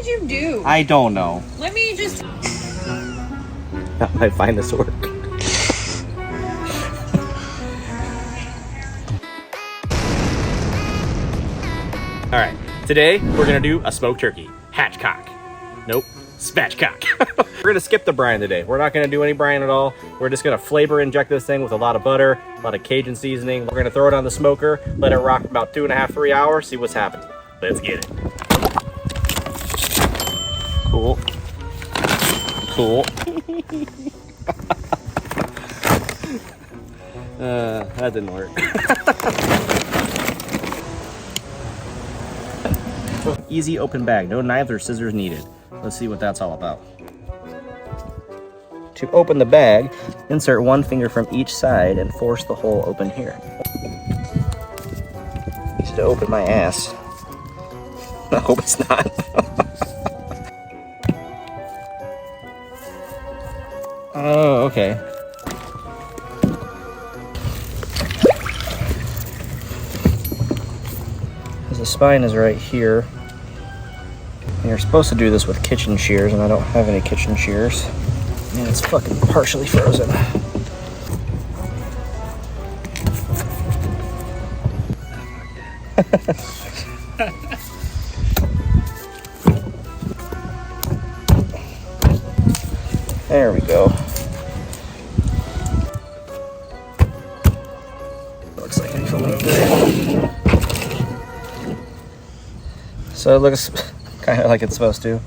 did you do? I don't know. Let me just... I find this work. All right, today we're gonna do a smoked turkey. Hatchcock. Nope, spatchcock. We're gonna skip the brine today. We're not gonna do any brine at all. We're just gonna flavor inject this thing with a lot of butter, a lot of Cajun seasoning. We're gonna throw it on the smoker, let it rock for about 2.5 to 3 hours, see what's happening. Let's get it. Cool. Cool. That didn't work. Easy open bag, no knives or scissors needed. Let's see what that's all about. To open the bag, insert one finger from each side and force the hole open here. Needs to open my ass. I hope it's not. Oh, okay. The spine is right here. And you're supposed to do this with kitchen shears, and I don't have any kitchen shears. And it's fucking partially frozen. There we go. Looks like I'm filming good. So it looks kind of like it's supposed to.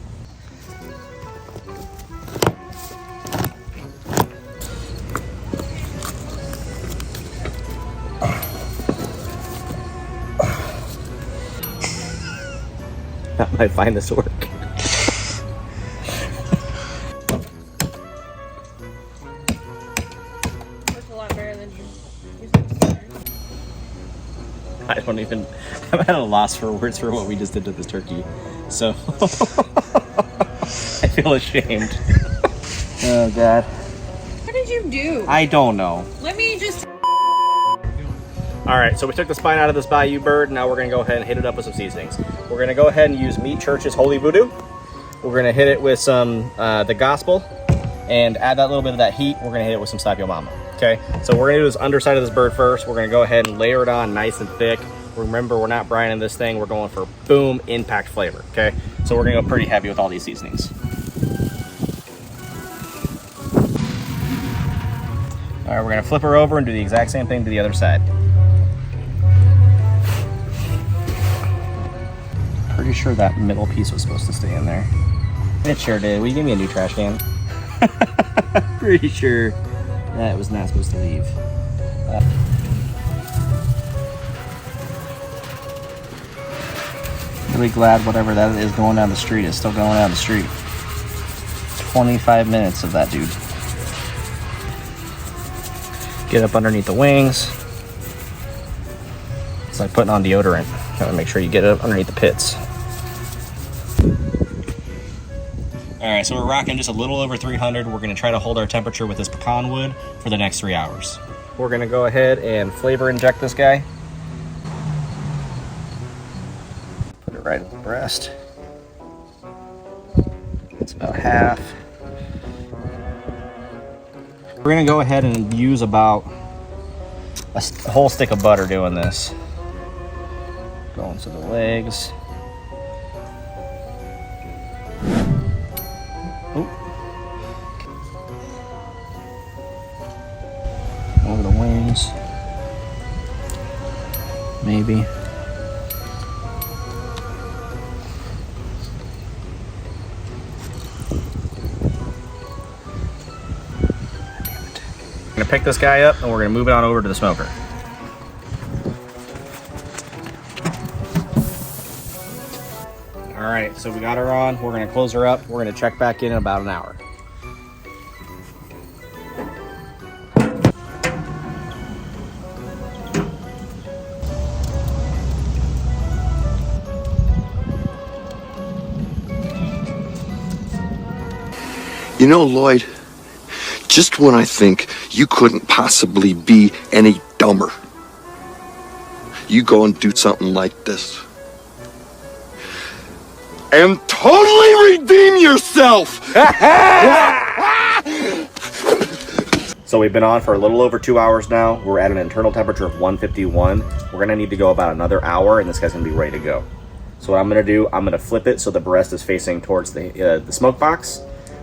I might find this work. That's a lot better than using scissors. I don't even, I'm at a loss for words for what we just did to this turkey. So, I feel ashamed. Oh God. What did you do? I don't know. Let me just... All right, so we took the spine out of this Bayou bird. Now we're gonna go ahead and hit it up with some seasonings. We're gonna go ahead and use Meat Church's Holy Voodoo. We're gonna hit it with some the Gospel and add that little bit of that heat. We're gonna hit it with some Sabio Mama. Okay, so we're gonna do this underside of this bird first. We're gonna go ahead and layer it on nice and thick. Remember, we're not brining this thing. We're going for boom, impact flavor, okay? So we're gonna go pretty heavy with all these seasonings. All right, we're gonna flip her over and do the exact same thing to the other side. Pretty sure that middle piece was supposed to stay in there. It sure did. Will you give me a new trash can? Pretty sure that was not supposed to leave. Really glad whatever that is going down the street is still going down the street. 25 minutes of that dude. Get up underneath the wings. It's like putting on deodorant. Gotta make sure you get it up underneath the pits. All right, so we're rocking just a little over 300. We're gonna try to hold our temperature with this pecan wood for the next 3 hours. We're gonna go ahead and flavor inject this guy. Put it right at the breast. It's about half. We're gonna go ahead and use about a whole stick of butter doing this. Going to the legs. Ooh. Over the wings. Maybe. We're gonna pick this guy up and we're gonna move it on over to the smoker. All right, so we got her on. We're gonna close her up. We're gonna check back in about an hour. You know, Lloyd, just when I think you couldn't possibly be any dumber, you go and do something like this. And totally redeem yourself! So we've been on for a little over 2 hours now. We're at an internal temperature of 151. We're gonna need to go about another hour and this guy's gonna be ready to go. So what I'm gonna do, I'm gonna flip it so the breast is facing towards the smoke box.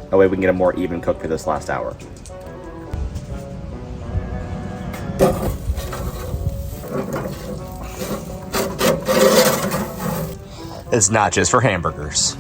That way we can get a more even cook for this last hour. It's not just for hamburgers.